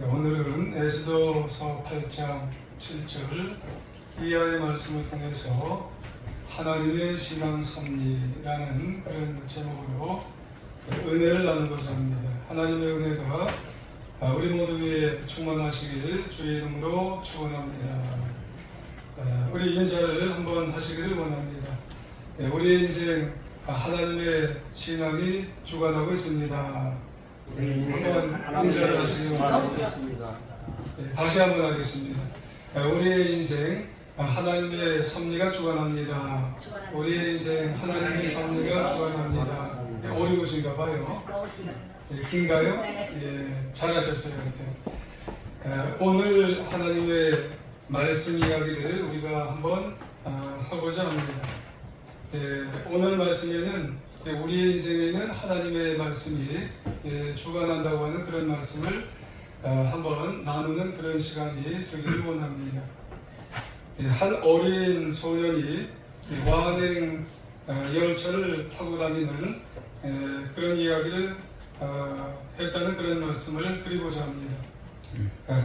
오늘은 에스더서 8장 7절 이하의 말씀을 통해서 하나님의 신앙 섭리라는 그런 제목으로 은혜를 나누고자 합니다. 하나님의 은혜가 우리 모두 위에 충만하시길 주의 이름으로 축원합니다. 우리 인사를 한번 하시기를 원합니다. 우리의 인생 하나님의 신앙이 주관하고 있습니다. 한번 인사를 하시기 바랍니다. 다시 한번 하겠습니다. 우리의 인생 하나님의 섭리가 주관합니다. 우리의 인생 하나님의 섭리가 주관합니다. 어려우신가 봐요. 긴가요? 예, 잘하셨어요. 오늘 하나님의 말씀 이야기를 우리가 한번 하고자 합니다. 오늘 말씀에는 우리의 인생에는 하나님의 말씀이 주관한다고 하는 그런 말씀을 한번 나누는 그런 시간이 되기를 원합니다. 한 어린 소년이 완행 열차를 타고 다니는 그런 이야기를 했다는 그런 말씀을 드리고자 합니다.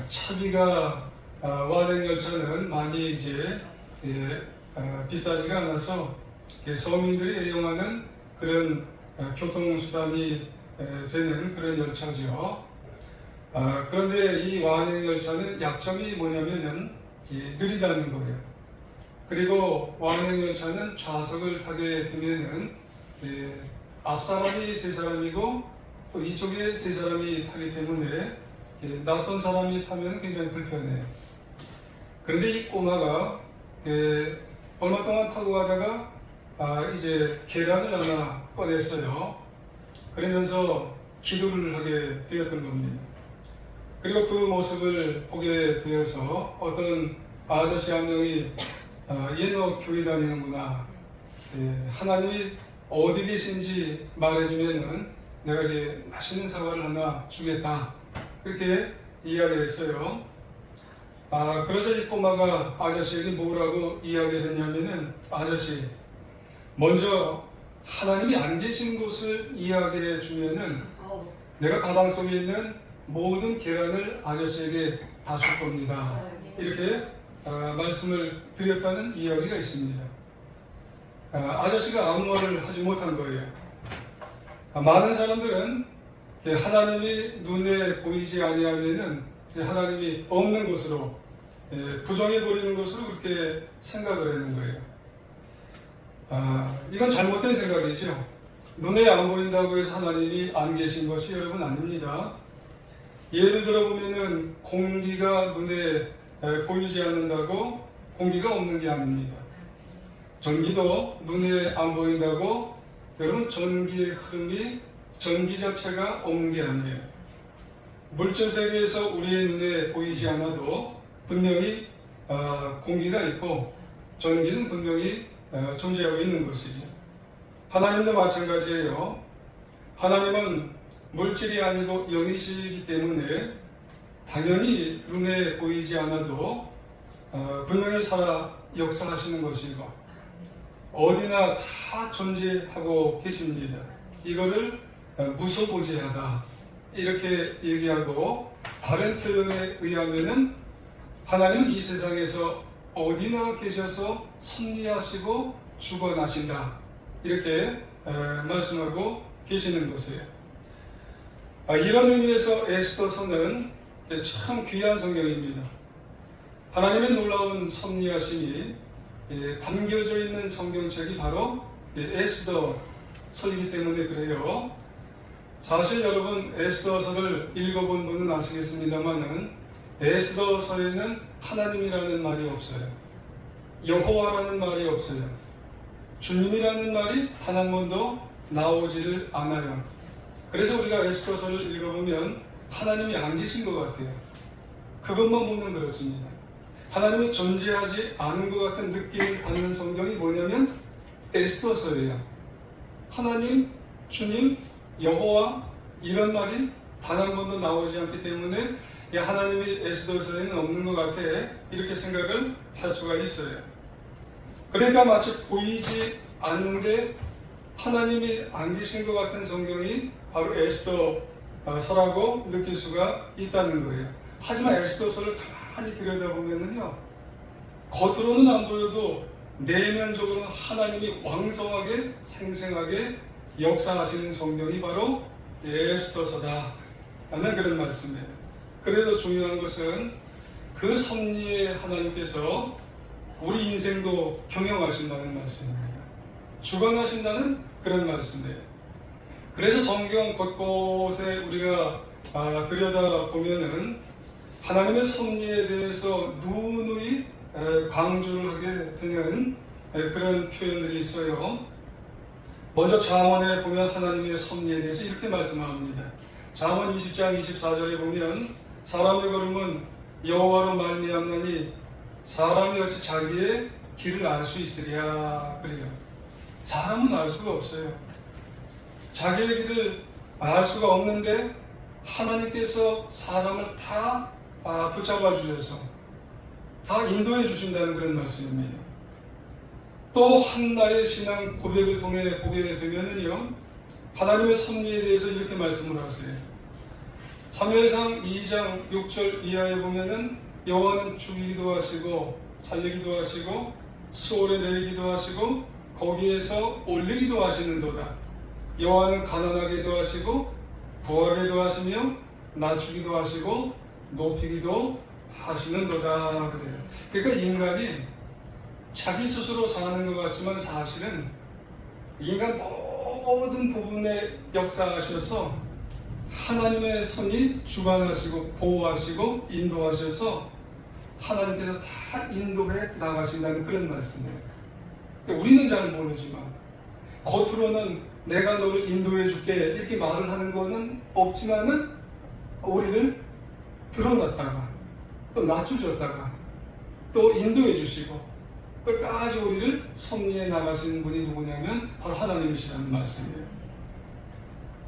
차비가 완행 열차는 많이 이제 비싸지가 않아서 서민들이 이용하는 그런 교통수단이 되는 그런 열차죠. 그런데 이 완행 열차는 약점이 뭐냐면은 느리다는 거예요. 그리고 완행 열차는 좌석을 타게 되면은 앞 사람이 세 사람이고 또 이쪽에 세 사람이 타기 때문에 낯선 사람이 타면 굉장히 불편해요. 그런데 이 꼬마가 얼마 동안 타고 가다가 이제 계란을 하나 꺼냈어요. 그러면서 기도를 하게 되었던 겁니다. 그리고 그 모습을 보게 되어서 어떤 아저씨 한 명이 얘너 교회 다니는구나. 하나님이 어디 계신지 말해주면은 내가 이제 맛있는 사과를 하나 주겠다. 그렇게 이야기를 했어요. 그래서 이 꼬마가 아저씨에게 뭐라고 이야기를 했냐면은 아저씨 먼저 하나님이 안 계신 곳을 이야기해 주면은 내가 가방 속에 있는 모든 계란을 아저씨에게 다 줄 겁니다. 이렇게 말씀을 드렸다는 이야기가 있습니다. 아저씨가 아무 말을 하지 못한 거예요. 많은 사람들은 하나님이 눈에 보이지 아니하면은 하나님이 없는 곳으로 부정해 버리는 것으로 그렇게 생각을 하는 거예요. 이건 잘못된 생각이죠. 눈에 안 보인다고 해서 하나님이 안 계신 것이 여러분 아닙니다. 예를 들어 보면은 공기가 눈에 보이지 않는다고 공기가 없는 게 아닙니다. 전기도 눈에 안 보인다고 여러분 전기의 흐름이 전기 자체가 없는 게 아니에요. 물질 세계에서 우리의 눈에 보이지 않아도 분명히 공기가 있고 전기는 분명히 존재하고 있는 것이죠. 하나님도 마찬가지예요. 하나님은 물질이 아니고 영이시기 때문에 당연히 눈에 보이지 않아도 분명히 역사하시는 것이고 어디나 다 존재하고 계십니다. 이거를 무소부지하다 이렇게 얘기하고 다른 표현에 의하면은 하나님은 이 세상에서 어디나 계셔서 섭리하시고 주관하신다 이렇게 말씀하고 계시는 것이에요. 이런 의미에서 에스더서는 참 귀한 성경입니다. 하나님의 놀라운 섭리하심이 담겨져 있는 성경책이 바로 에스더서이기 때문에 그래요. 사실 여러분 에스더서를 읽어본 분은 아시겠습니다만은 에스더서에는 하나님이라는 말이 없어요. 여호와라는 말이 없어요. 주님이라는 말이 단 한 번도 나오지를 않아요. 그래서 우리가 에스더서를 읽어보면 하나님이 안 계신 것 같아요. 그것만 보면 그렇습니다. 하나님이 존재하지 않은 것 같은 느낌을 받는 성경이 뭐냐면 에스더서예요. 하나님, 주님, 여호와 이런 말이 단 한 번도 나오지 않기 때문에 하나님이 에스더서에는 없는 것 같아 이렇게 생각을 할 수가 있어요. 그러니까 마치 보이지 않는데 하나님이 안 계신 것 같은 성경이 바로 에스더 서라고 느낄 수가 있다는 거예요. 하지만 에스더서를 가만히 들여다보면요, 겉으로는 안 보여도 내면적으로는 하나님이 왕성하게 생생하게 역사하시는 성경이 바로 에스더서다 라는 그런 말씀이에요. 그래도 중요한 것은 그 섭리에 하나님께서 우리 인생도 경영하신다는 말씀입니다. 주관하신다는 그런 말씀이에요. 그래서 성경 곳곳에 우리가 들여다보면은 하나님의 섭리에 대해서 누누이 강조를 하게 되는 그런 표현들이 있어요. 먼저 잠언에 보면 하나님의 섭리에 대해서 이렇게 말씀합니다. 잠언 20장 24절에 보면 사람의 걸음은 여호와로 말미암나니 사람이 어찌 자기의 길을 알 수 있으랴. 그래요. 사람은 알 수가 없어요. 자기의 길을 알 수가 없는데 하나님께서 사람을 다 붙잡아 주셔서 다 인도해 주신다는 그런 말씀입니다. 또 한나의 신앙 고백을 통해 보게 되면은요, 하나님의 섭리에 대해서 이렇게 말씀을 하세요. 사무엘상 2장 6절 이하에 보면은 여호와는 죽이기도 하시고 살리기도 하시고 수월에 내리기도 하시고 거기에서 올리기도 하시는도다. 여호와는 가난하게도 하시고 부하게도 하시며 낮추기도 하시고 높이기도 하시는도다. 그래요. 그러니까 인간이 자기 스스로 사는 것 같지만 사실은 인간 모든 부분에 역사하셔서 하나님의 손이 주관하시고 보호하시고 인도하셔서 하나님께서 다 인도해 나가신다는 그런 말씀이에요. 우리는 잘 모르지만 겉으로는 내가 너를 인도해 줄게 이렇게 말을 하는 거는 없지만은 우리를 드러났다가 또 낮추셨다가 또 인도해 주시고 끝까지 우리를 섭리해 나가시는 분이 누구냐면 바로 하나님이시라는 말씀이에요.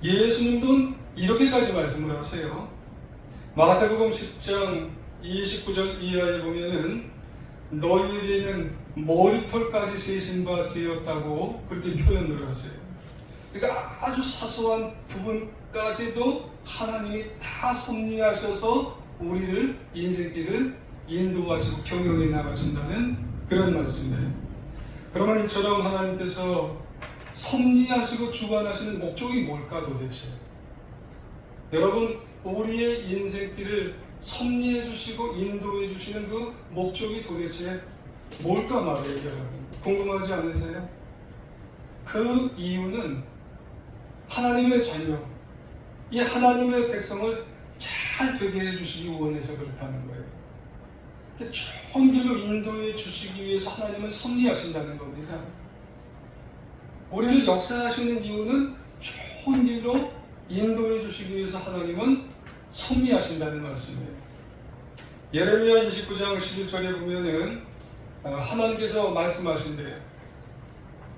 예수님도 이렇게까지 말씀을 하세요. 마태복음 10장 29절 이하에 보면은 너희에게는 머리털까지 세신 바 되었다고 그렇게 표현을 하세요. 그러니까 아주 사소한 부분까지도 하나님이 다 섭리하셔서 우리를 인생길을 인도하시고 경영해 나가신다는 그런 말씀이에요. 그러면 이처럼 하나님께서 섭리하시고 주관하시는 목적이 뭘까 도대체? 여러분, 우리의 인생길을 섭리해 주시고 인도해 주시는 그 목적이 도대체 뭘까 말이에요, 여러분? 궁금하지 않으세요? 그 이유는 하나님의 자녀, 이 하나님의 백성을 잘 되게 해주시기 원해서 그렇다는 거예요. 좋은 길로 인도해 주시기 위해서 하나님은 섭리하신다는 겁니다. 우리를 역사하시는 이유는 좋은 길로 인도해 주시기 위해서 하나님은 섭리하신다는 말씀이에요. 예레미야 29장 11절에 보면은 하나님께서 말씀하신대요.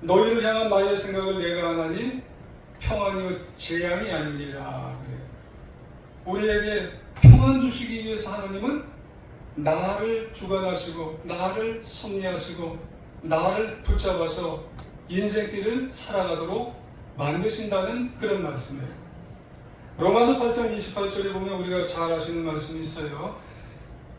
너희를 향한 나의 생각을 내가 하나니 평안이요 재앙이 아니니라. 우리에게 평안 주시기 위해서 하나님은 나를 주관하시고 나를 섭리하시고 나를 붙잡아서 인생길을 살아가도록 만드신다는 그런 말씀이에요. 로마서 8장 28절에 보면 우리가 잘 아시는 말씀이 있어요.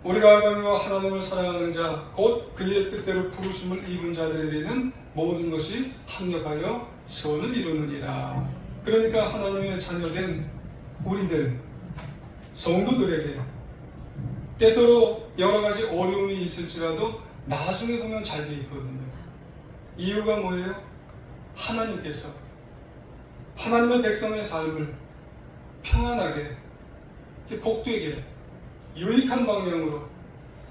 우리가 하나님과 하나님을 사랑하는 자 곧 그의 뜻대로 부르심을 입은 자들에게는 모든 것이 합력하여 선을 이루느니라. 그러니까 하나님의 자녀된 우리들 성도들에게 때때로 여러 가지 어려움이 있을지라도 나중에 보면 잘 돼 있거든요. 이유가 뭐예요? 하나님께서 하나님의 백성의 삶을 평안하게 복되게 유익한 방향으로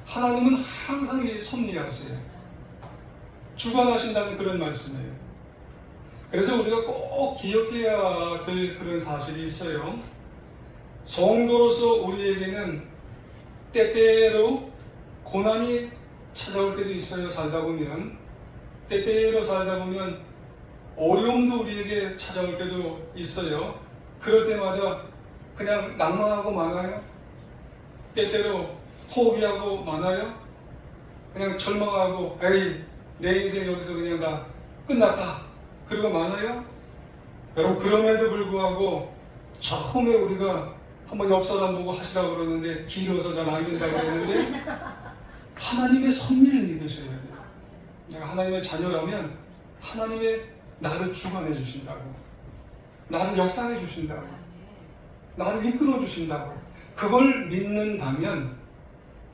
하나님은 항상 섭리하세요. 주관하신다는 그런 말씀이에요. 그래서 우리가 꼭 기억해야 될 그런 사실이 있어요. 성도로서 우리에게는 때때로 고난이 찾아올 때도 있어요. 살다 보면 때때로 살다 보면 어려움도 우리에게 찾아올 때도 있어요. 그럴 때마다 그냥 낭만하고 마나요? 때때로 포기하고 마나요? 그냥 절망하고 에이 내 인생 여기서 그냥 다 끝났다 그러고 마나요? 여러분 그럼에도 불구하고 처음에 우리가 한번 옆 사람 보고 하시라고 그러는데 길어서 잘 안 된다고 그러는데 하나님의 섭리를 믿으셔야 돼요. 내가 하나님의 자녀라면 하나님의 나를 주관해 주신다고, 나를 역사해 주신다고, 나를 이끌어 주신다고, 그걸 믿는다면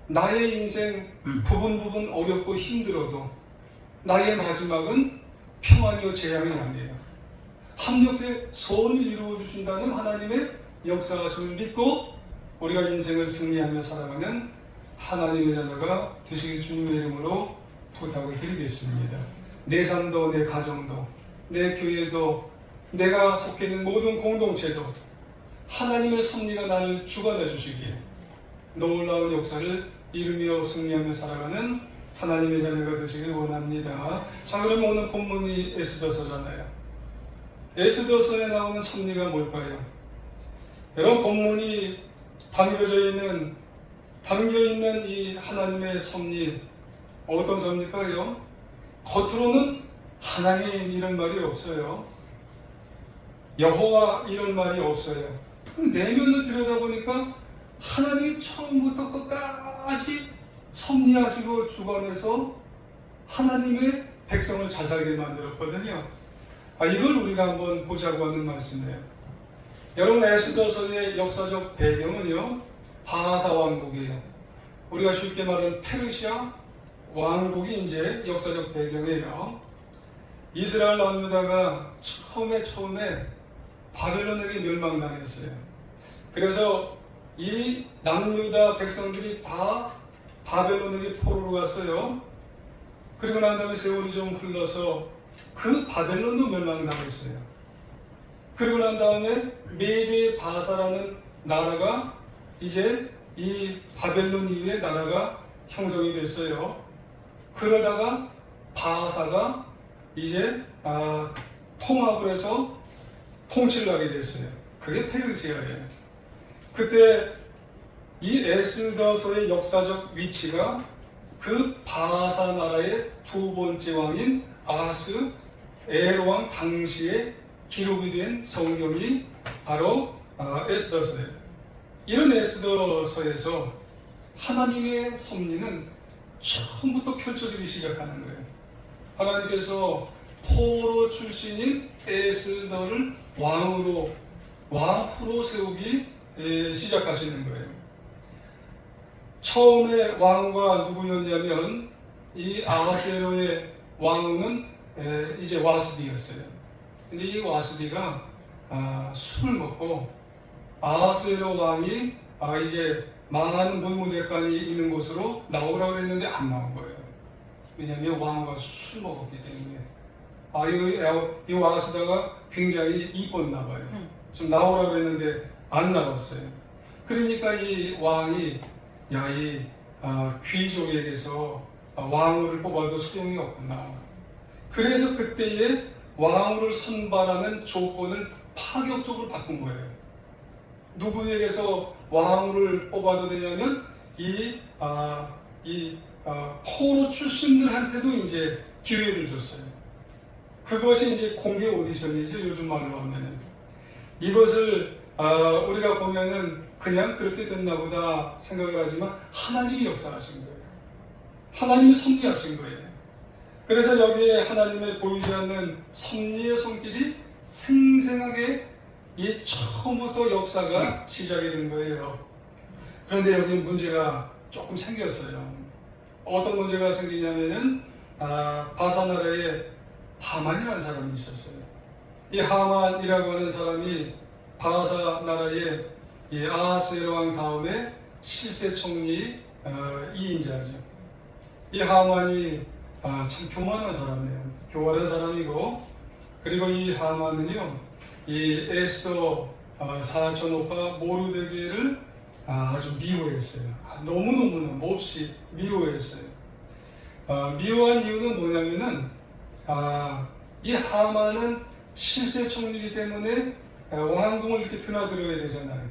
나의 인생 부분 어렵고 힘들어도 나의 마지막은 평안이요 재앙이 아니에요. 합력해 선을 이루어 주신다는 하나님의 역사하심을 믿고 우리가 인생을 승리하며 살아가는 하나님의 자녀가 되시길 주님의 이름으로 부탁을 드리겠습니다. 내 삶도, 내 가정도, 내 교회도, 내가 속해 있는 모든 공동체도 하나님의 섭리가 나를 주관해 주시기에 놀라운 역사를 이루며 승리하며 살아가는 하나님의 자녀가 되시길 원합니다. 자, 그러면 오늘 본문이 에스더서잖아요. 에스더서에 나오는 섭리가 뭘까요? 여러분, 본문이 담겨있는 이 하나님의 섭리, 어떤 섭리일까요? 겉으로는 하나님 이런 말이 없어요. 여호와 이런 말이 없어요. 내면을 들여다보니까 하나님이 처음부터 끝까지 섭리하시고 주관해서 하나님의 백성을 잘 살게 만들었거든요. 이걸 우리가 한번 보자고 하는 말씀이에요. 여러분, 에스더서의 역사적 배경은요, 바하사 왕국이에요. 우리가 쉽게 말하는 페르시아 왕국이 이제 역사적 배경이에요. 이스라엘 남유다가 처음에 바벨론에게 멸망당했어요. 그래서 이 남유다 백성들이 다 바벨론에게 포로로 갔어요. 그리고 난 다음에 세월이 좀 흘러서 그 바벨론도 멸망당했어요. 그리고 난 다음에 메데 바사라는 나라가 이제 이 바벨론 이후에 나라가 형성이 됐어요. 그러다가 바사가 이제 통합을 해서 통치를 하게 됐어요. 그게 페르시아예요. 그때 이 에스더서의 역사적 위치가 그 바사 나라의 두 번째 왕인 아하스 에로왕 당시에 기록이 된 성경이 바로 에스더서예요. 이런 에스더서에서 하나님의 섭리는 처음부터 펼쳐지기 시작하는 거예요. 하나님께서 포로 출신인 에스더를 왕후로 세우기 시작하시는 거예요. 처음에 왕과 누구였냐면 이 아하스에로의 왕은 이제 와스디였어요. 근데 이 와스디가 술을 먹고 아하스에로 왕이 이제 많은 문무대간이 있는 곳으로 나오라고 했는데 안 나온 거예요. 왜냐하면 왕과 술 먹었기 때문에. 이 와스다가 굉장히 이뻤나 봐요. 좀 나오라고 했는데 안 나왔어요. 그러니까 이 왕이 이 귀족에게서 왕후를 뽑아도 소용이 없구나. 그래서 그때의 왕후를 선발하는 조건을 파격적으로 바꾼 거예요. 누구에게서 왕후를 뽑아도 되냐면 포로 출신들한테도 이제 기회를 줬어요. 그것이 이제 공개 오디션이죠, 요즘 말로 하면은. 이것을 우리가 보면은 그냥 그렇게 됐나 보다 생각을 하지만 하나님이 역사하신 거예요. 하나님이 섭리하신 거예요. 그래서 여기에 하나님의 보이지 않는 섭리의 손길이 생생하게 이 처음부터 역사가 시작이 된 거예요. 그런데 여기 문제가 조금 생겼어요. 어떤 문제가 생기냐면은 바사 나라에 하만이라는 사람이 있었어요. 이 하만이라고 하는 사람이 바사 나라의 아하스에로 왕 다음에 실세 총리 2인자죠. 이 하만이 참 교만한 사람이에요. 교활한 사람이고, 그리고 이 하만은요, 이 에스더 사촌 오빠 모르드게를 아주 미워했어요. 너무너무나 몹시 미워했어요. 미워한 이유는 뭐냐면은 이 하만은 실세 총리이기 때문에 왕궁을 이렇게 드나들어야 되잖아요.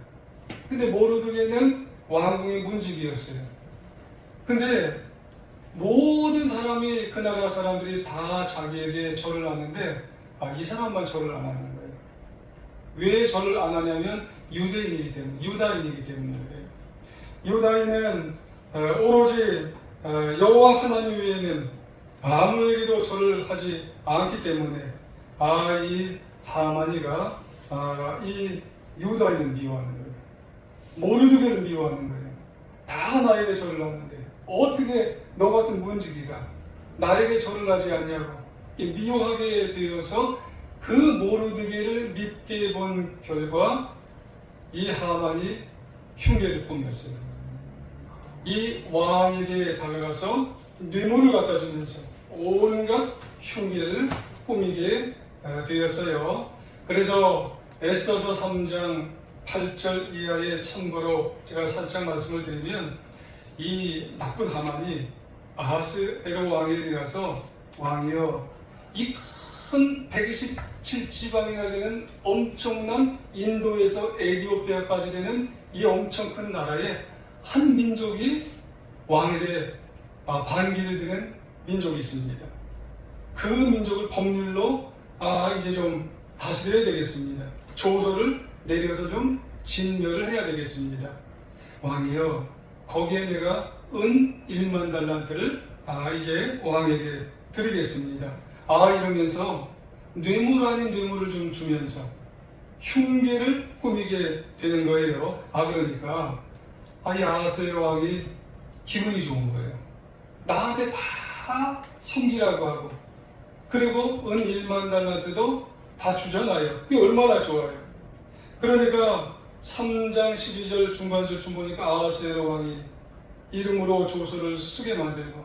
근데 모르드게는 왕궁의 문집이었어요. 근데 모든 사람이 그 나라 사람들이 다 자기에게 절을 하는데 이 사람만 절을 안 하는 거예요. 왜 절을 안 하냐면 유다인이기 때문에. 유다인은 오로지 여호와 하나님 외에는 아무에게도 절을 하지 않기 때문에 이 하만이가 이 유다인을 미워하는 거예요. 모르드게를 미워하는 거예요. 다 나에게 절을 하는데 어떻게 너 같은 문지기가 나에게 절을 하지 않냐고 미워하게 되어서 그 모르드게를 믿게 본 결과 이 하만이 흉계를 꾸몄어요. 이 왕에게 다가가서 뇌물을 갖다 주면서 온갖 흉계를 꾸미게 되었어요. 그래서 에스더서 3장 8절 이하의 참고로 제가 살짝 말씀을 드리면 이 나쁜 하만이 아하스에로 왕에게 가서 왕이여 이 큰 127지방이나 되는 엄청난 인도에서 에티오피아까지 되는 이 엄청 큰 나라에 한 민족이 왕에게 반기를 드는 민족이 있습니다. 그 민족을 법률로 이제 좀 다스려야 되겠습니다. 조서를 내려서 좀 진멸을 해야 되겠습니다. 왕이여 거기에 내가 은 1만 달란트를 이제 왕에게 드리겠습니다. 이러면서 뇌물 아닌 뇌물을 좀 주면서 흉계를 꾸미게 되는 거예요. 그러니까 이 아하스의 왕이 기분이 좋은 거예요. 나한테 다 섬기라고 하고 그리고 은 1만 달란트도 다 주잖아요. 그게 얼마나 좋아요. 그러니까 3장 12절 중반절쯤 보니까 아하스의 왕이 이름으로 조서를 쓰게 만들고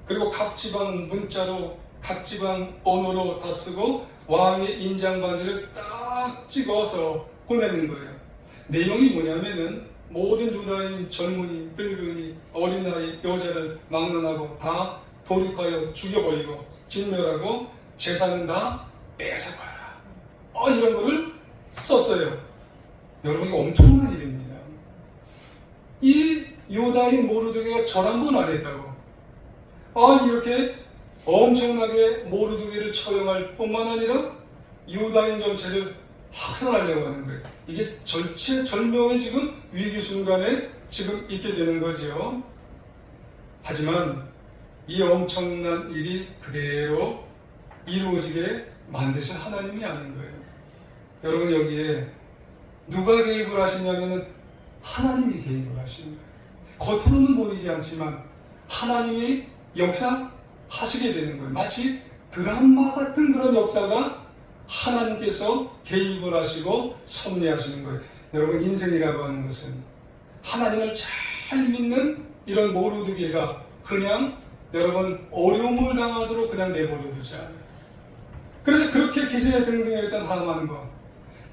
그리고 각 지방 문자로 각 지방 언어로 다 쓰고 왕의 인장 반지를 딱 찍어서 보내는 거예요. 내용이 뭐냐면은 모든 유다인 젊은이, 늙은이, 어린아이, 여자를 막론하고 다 도륙하여 죽여버리고 진멸하고 재산은 다 뺏어가라. 이런 거를 썼어요. 여러분 이거 엄청난 일입니다. 이 유다인 모르드게가 절 한 번 안 했다고. 이렇게 엄청나게 모르드게를 처형할 뿐만 아니라 유다인 전체를 확산하려고 하는 거예요. 이게 절체절명의 지금 위기 순간에 지금 있게 되는 거죠. 하지만 이 엄청난 일이 그대로 이루어지게 만드신 하나님이 아닌 거예요. 여러분 여기에 누가 개입을 하시냐면은 하나님이 개입을 하시는 거예요. 겉으로는 보이지 않지만 하나님이 역사하시게 되는 거예요. 마치 드라마 같은 그런 역사가 하나님께서 개입을 하시고 섭리하시는 거예요. 여러분 인생이라고 하는 것은 하나님을 잘 믿는 이런 모르드게가 그냥 여러분 어려움을 당하도록 그냥 내버려 두지 않아요. 그래서 그렇게 기세에 등등했던 하만과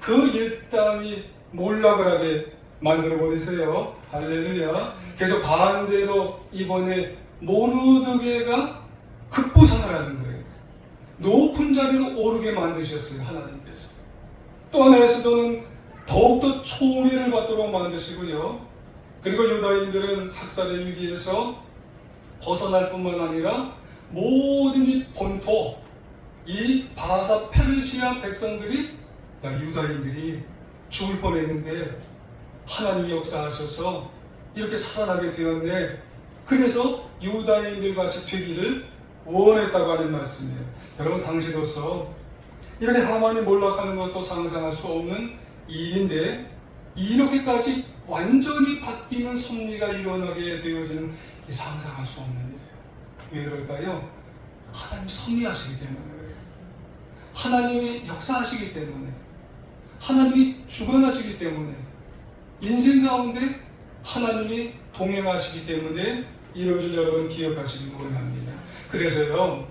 그 일당이 몰락을 하게 만들어 버리세요. 할렐루야. 그래서 반대로 이번에 모르드게가 급부상을 하는 거예요. 높은 자리로 오르게 만드셨어요. 하나님께서. 또한 에스더는 더욱더 총애를 받도록 만드시고요. 그리고 유다인들은 학살의 위기에서 벗어날 뿐만 아니라 모든 이 본토, 이 바사 페르시아 백성들이 유다인들이 죽을 뻔했는데 하나님이 역사하셔서 이렇게 살아나게 되었네. 그래서 유다인들 같이 되기를 원했다고 하는 말씀이에요. 여러분 당시로서 이렇게 하만이 몰락하는 것도 상상할 수 없는 일인데 이렇게까지 완전히 바뀌는 섭리가 일어나게 되어지는 상상할 수 없는 일이에요. 왜 그럴까요? 하나님이 섭리하시기 때문에, 하나님이 역사하시기 때문에, 하나님이 주관하시기 때문에, 인생 가운데 하나님이 동행하시기 때문에 이런 줄 여러분 기억하시기 원합니다. 그래서요,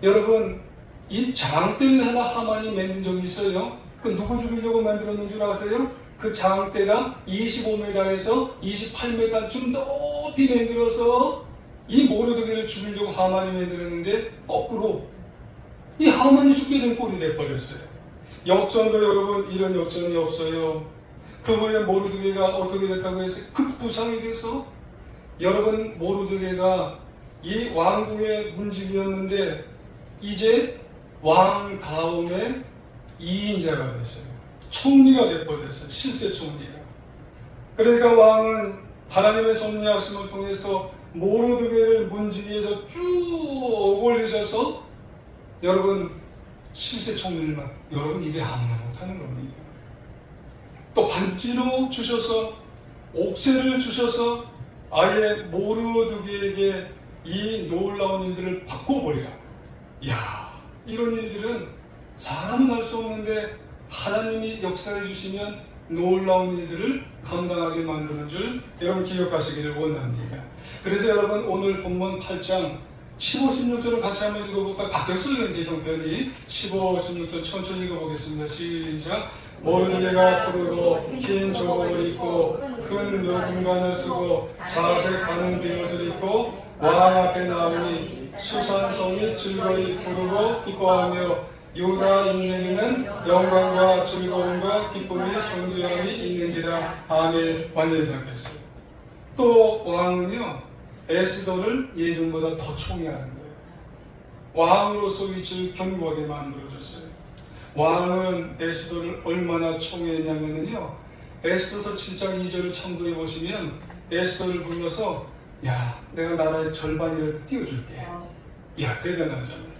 여러분 이 장대를 하나 하만이 만든 적이 있어요. 그 누구 죽이려고 만들었는 줄 아세요? 그 장대가 25m에서 28m쯤 높이 만들어서 이 모르드게를 죽이려고 하만이 만들었는데 거꾸로 이 하만이 죽게 된 꼴이 돼버렸어요. 역전도 여러분 이런 역전이 없어요. 그 후에 모르드게가 어떻게 됐다고 해서 급부상이 돼서 여러분 모르드게가 이 왕궁의 문직이었는데 이제 왕 다음에 2인자가 됐어요. 총리가 돼버렸어요. 실세 총리가. 그러니까 왕은 하나님의 섭리하심을 통해서 모르드게를 문지기에서 쭉 올리셔서 여러분 실세 총리만 여러분 이게 아무나 못하는 겁니다. 또 반지로 주셔서 옥새를 주셔서 아예 모르드게에게 이 놀라운 일들을 바꿔버리라. 이야, 이런 일들은 사람은 할 수 없는데 하나님이 역사해 주시면 놀라운 일들을 감당하게 만드는 줄 여러분 기억하시기를 원합니다. 그래서 여러분 오늘 본문 8장 15, 16절을 같이 한번 읽어볼까요? 바뀌었어요 이제 형편이. 15, 16절 천천히 읽어보겠습니다. 시작. 모르드게가 푸르고 긴 조복을 입고 큰 묘금관을 쓰고 자색 가는 비옷을 입고 왕 앞에 나오니 수산성이 즐거이 부르고 기뻐하며 유다 인내에는 영광과 즐거움과 기쁨이 존귀함이 있는지라. 아멘. 완전히 바뀌었어요. 또 왕은요 에스더를 예전보다 더 총애하는 거예요. 왕으로서 위치를 견고하게 만들어줬어요. 왕은 에스더를 얼마나 총애했냐면요, 에스더서 7장 2절을 참고해 보시면 에스더를 불러서 야, 내가 나라의 절반이라도 띄워줄게. 야, 대단하잖아요.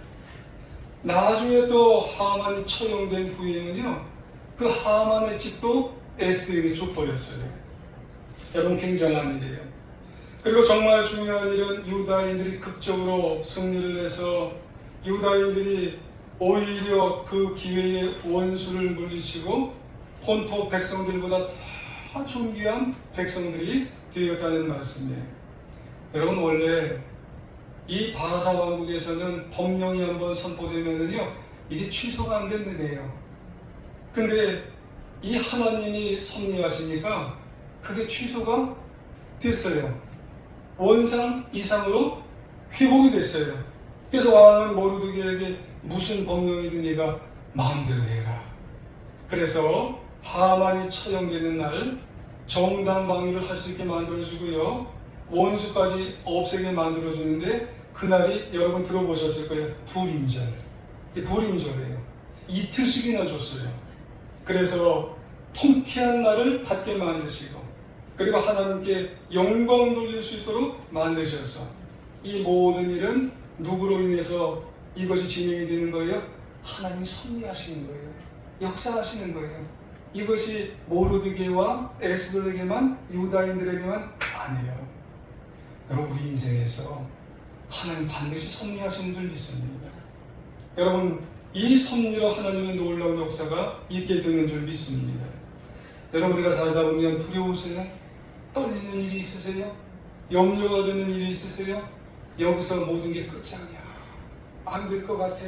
나중에 또 하만이 처형된 후에는요, 그 하만의 집도 에스더에게 줘버렸어요. 여러분 굉장한 일이에요. 그리고 정말 중요한 일은 유다인들이 극적으로 승리를 해서 유다인들이 오히려 그 기회에 원수를 물리치고 본토 백성들보다 더 존귀한 백성들이 되었다는 말씀이에요. 여러분 원래 이 바사 왕국에서는 법령이 한번 선포되면은요 이게 취소가 안 되는 애예요. 근데 이 하나님이 섭리하시니까 그게 취소가 됐어요. 원상 이상으로 회복이 됐어요. 그래서 왕은 모르드게에게 무슨 법령이든 네가 마음대로 해라. 그래서 하만이 처형되는 날 정당방위를 할 수 있게 만들어주고요, 원수까지 없애게 만들어주는데 그날이 여러분 들어보셨을 거예요. 불임절. 불임절이에요. 이틀씩이나 줬어요. 그래서 통쾌한 날을 갖게 만드시고 그리고 하나님께 영광 돌릴 수 있도록 만드셔서 이 모든 일은 누구로 인해서 이것이 진행이 되는 거예요? 하나님이 섭리하시는 거예요. 역사하시는 거예요. 이것이 모르드게와 에스더에게만, 유다인들에게만 아니에요. 여러분 우리 인생에서 하나님 반드시 섭리하시는 줄 믿습니다. 여러분 이 섭리로 하나님의 놀라운 역사가 있게 되는 줄 믿습니다. 여러분 우리가 살다 보면 두려우세요? 떨리는 일이 있으세요? 염려가 되는 일이 있으세요? 여기서 모든 게 끝장이야. 안 될 것 같아.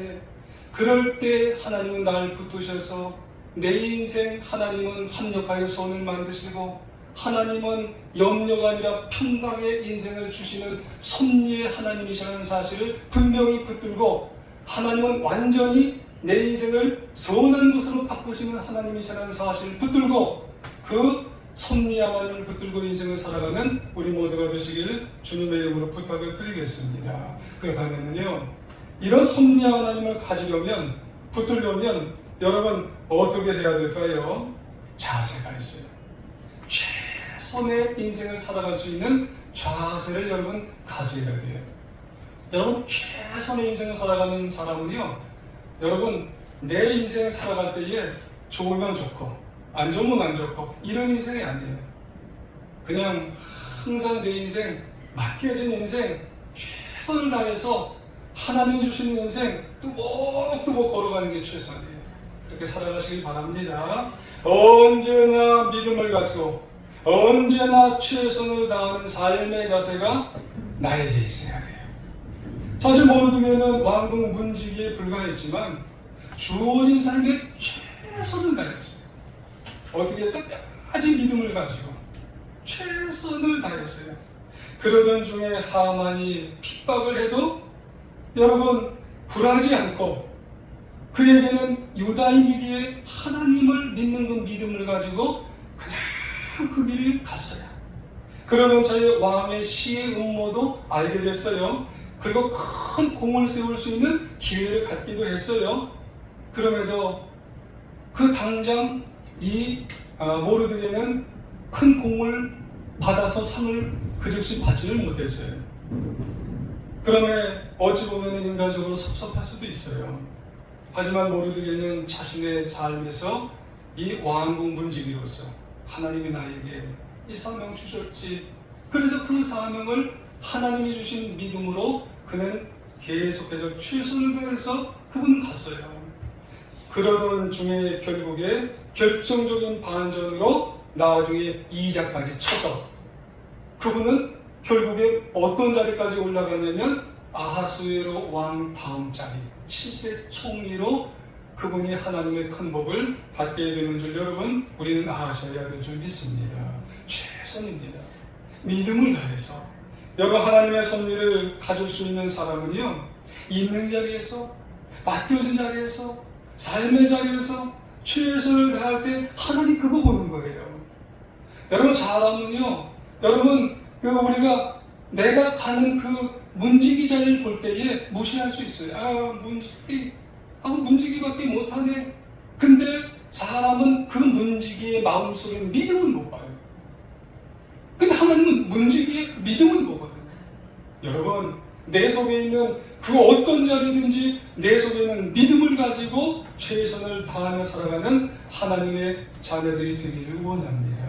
그럴 때 하나님은 날 붙드셔서 내 인생 하나님은 합력하여 선을 만드시고 하나님은 염려가 아니라 평강의 인생을 주시는 섭리의 하나님이시라는 사실을 분명히 붙들고 하나님은 완전히 내 인생을 선한 것으로 바꾸시는 하나님이시라는 사실을 붙들고 그 섭리 하나님을 붙들고 인생을 살아가는 우리 모두가 되시기를 주님의 이름으로 부탁을 드리겠습니다. 그렇다면요, 이런 섭리 하나님을 가지려면, 붙들려면 여러분 어떻게 해야 될까요? 자세가 있어요. 최선의 인생을 살아갈 수 있는 자세를 여러분 가져야 돼요. 여러분 최선의 인생을 살아가는 사람은요, 여러분 내 인생을 살아갈 때에 좋으면 좋고 안 좋으면 안 좋고 이런 인생이 아니에요. 그냥 항상 내 인생, 맡겨진 인생 최선을 다해서 하나님이 주시는 인생 뚜벅뚜벅 걸어가는 게 최선이에요. 그렇게 살아가시길 바랍니다. 언제나 믿음을 가지고 언제나 최선을 다하는 삶의 자세가 나에게 있어야 돼요. 사실 모르드게는 왕궁 문지기에 불과했지만 주어진 삶에 최선을 다했어요. 어떻게 끝까지 믿음을 가지고 최선을 다했어요. 그러던 중에 하만이 핍박을 해도 여러분 불하지 않고 그에게는 유다인이기에 하나님을 믿는 그 믿음을 가지고 그냥 그 길을 갔어요. 그러던 차에 왕의 시의 음모도 알게 됐어요. 그리고 큰 공을 세울 수 있는 기회를 갖기도 했어요. 그럼에도 그 당장 이 모르드게는 큰 공을 받아서 상을 그 즉시 받지는 못했어요. 그러면 어찌 보면 인간적으로 섭섭할 수도 있어요. 하지만 모르드게는 자신의 삶에서 이 왕국 문지기로서 하나님이 나에게 이 사명 주셨지. 그래서 그 사명을 하나님이 주신 믿음으로 그는 계속해서 최선을 다해서 그분은 갔어요. 그러던 중에 결국에 결정적인 반전으로 나중에 이자까지 쳐서 그분은 결국에 어떤 자리까지 올라가냐면 아하스웨로 왕 다음 자리 실세 총리로 그분이 하나님의 큰 복을 받게 되는 줄 여러분 우리는 아셔야 될 줄 믿습니다. 최선입니다. 믿음을 다해서 여러분 하나님의 섭리를 가질 수 있는 사람은요 있는 자리에서 맡겨진 자리에서 삶의 자리에서 최선을 다할 때 하나님 그거 보는 거예요. 여러분 사람은요 여러분 우리가 내가 가는 그 문지기 자리를 볼 때에 무시할 수 있어요. 문지기밖에 못하네. 근데 사람은 그 문지기의 마음속에 믿음을 못 봐요. 근데 하나님은 문지기의 믿음을 보거든요. 여러분 내 속에 있는 그 어떤 자리든지 내 속에 있는 믿음을 가지고 최선을 다하며 살아가는 하나님의 자녀들이 되기를 원합니다.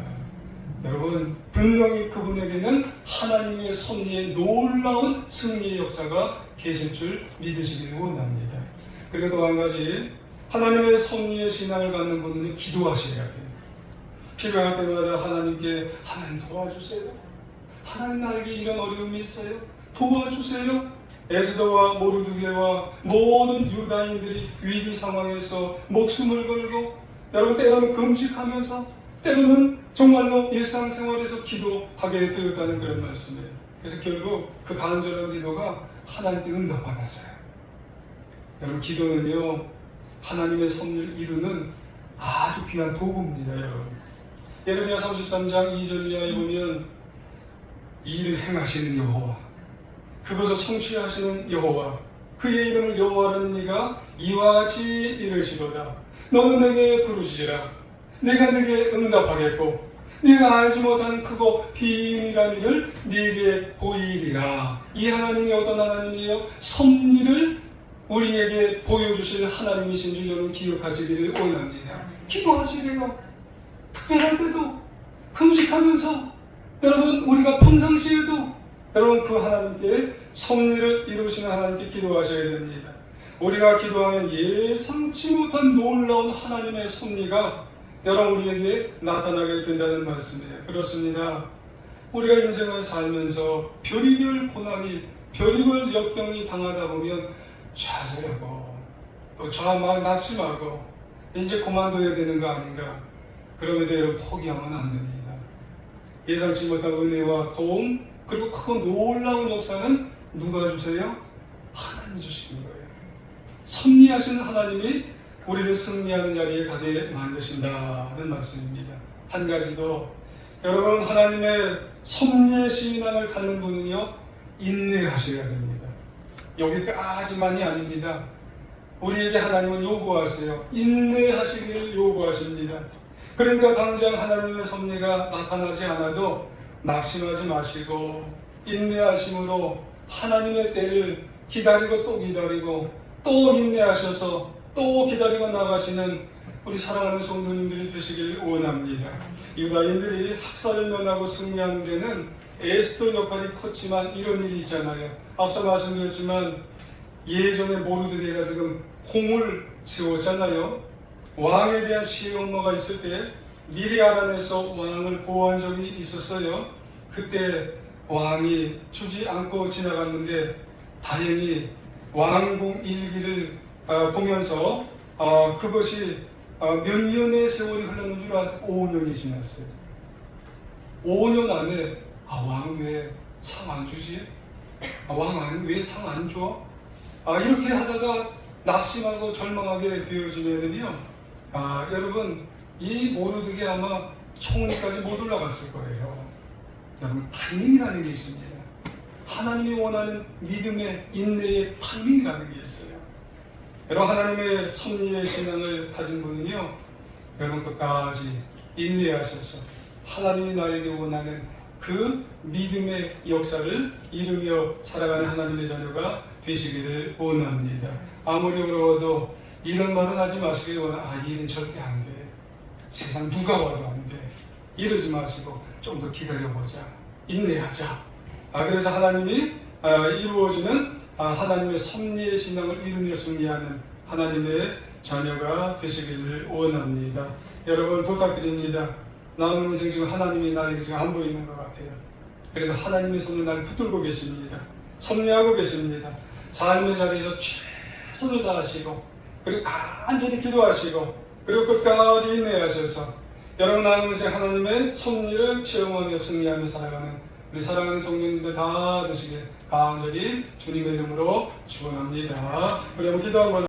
여러분 분명히 그분에게는 하나님의 섭리의 놀라운 승리의 역사가 계실 줄 믿으시기를 원합니다. 그리고 또 한 가지 하나님의 섭리의 신앙을 갖는 분은 기도하셔야 돼요. 필요할 때마다 하나님께 하나님 도와주세요. 하나님 나에게 이런 어려움이 있어요. 도와주세요. 에스더와 모르드게와 모든 유다인들이 위기 상황에서 목숨을 걸고 여러분 때로는 금식하면서 때로는 정말로 일상생활에서 기도하게 되었다는 그런 말씀이에요. 그래서 결국 그 간절한 기도가 하나님께 응답받았어요. 여러분 기도는요 하나님의 섭리를 이루는 아주 귀한 도구입니다. 여러분 예레미야 33장 2절 이하에 보면 이 일을 행하시는 여호와 그것을 성취하시는 여호와 그의 이름을 여호와라는 이가 이와 같이 이르시도다. 너는 내게 부르시리라. 내가 네게 응답하겠고 네가 알지 못하는 크고 비밀한 일을 네게 보이리라. 이 하나님이 어떤 하나님이에요? 섭리를 우리에게 보여주실 하나님이신 줄 여러분 기억하시기를 원합니다. 기도하시래요. 특별할 때도 금식하면서 여러분 우리가 평상시에도 여러분 그 하나님께 섭리를 이루시는 하나님께 기도하셔야 됩니다. 우리가 기도하면 예상치 못한 놀라운 하나님의 섭리가 여러분 우리에게 나타나게 된다는 말씀이에요. 그렇습니다. 우리가 인생을 살면서 별의별 고난이 별의별 역경이 당하다 보면 좌절하고 또 막 낙심하고 이제 그만둬야 되는 거 아닌가. 그럼에도 여러분 포기하면 안 됩니다. 예상치 못한 은혜와 도움 그리고 크고 놀라운 역사는 누가 주세요? 하나님 주시는 거예요. 섭리하시는 하나님이 우리를 승리하는 자리에 가게 만드신다는 말씀입니다. 한 가지 더 여러분 하나님의 섭리의 신앙을 갖는 분은요 인내하셔야 됩니다. 여기까지만이 아닙니다. 우리에게 하나님은 요구하세요. 인내하시기를 요구하십니다. 그러니까 당장 하나님의 섭리가 나타나지 않아도 낙심하지 마시고 인내하심으로 하나님의 때를 기다리고 또 기다리고 또 인내하셔서 또 기다리고 나가시는 우리 사랑하는 성도님들이 되시길 원합니다. 유다인들이 학살을 면하고 승리하는 데는 에스더 역할이 컸지만 이런 일이 있잖아요. 앞서 말씀드렸지만 예전에 모르드게가 지금 공을 세웠잖아요. 왕에 대한 시험모가 있을 때 미리 알아내서 왕을 보호한 적이 있었어요. 그때 왕이 주지 않고 지나갔는데 다행히 왕궁 일기를 보면서 그것이 몇 년의 세월이 흘렀는 줄 아세요? 5년이 지났어요. 5년 안에 왕 왜 상 안 주지? 왕 왜 상 안 줘? 이렇게 하다가 낙심하고 절망하게 되어지면요 여러분 이 모르드게 아마 총리까지 못 올라갔을 거예요. 여러분 타이밍이라는 게 있습니다. 하나님이 원하는 믿음의 인내의 타이밍이라는 게 있어요. 여러분 하나님의 섭리의 신앙을 가진 분은요 여러분 끝까지 인내하셔서 하나님이 나에게 원하는 그 믿음의 역사를 이루며 살아가는 하나님의 자녀가 되시기를 원합니다. 아무리 어려워도 이런 말은 하지 마시길 원합니다. 이 일은 절대 안 돼. 세상 누가 와도 안 돼. 이러지 마시고 좀 더 기다려보자. 인내하자. 그래서 하나님이 이루어지는 하나님의 섭리의 신앙을 이루며 승리하는 하나님의 자녀가 되시기를 원합니다. 여러분 부탁드립니다. 남은 인생 지금 하나님이 나에게 지금 안 보이는 것 같아요. 그래도 하나님의 손을 날 붙들고 계십니다. 섭리하고 계십니다. 삶의 자리에서 최선을 다하시고 그리고 간절히 기도하시고 그리고 끝까지 인내하셔서 여러분 남은 인생 하나님의 섭리를 체험하며 승리하며 살아가는 우리 사랑하는 성도님들 다 되시길 간절히 주님의 이름으로 축원합니다. 우리 한번 기도 한번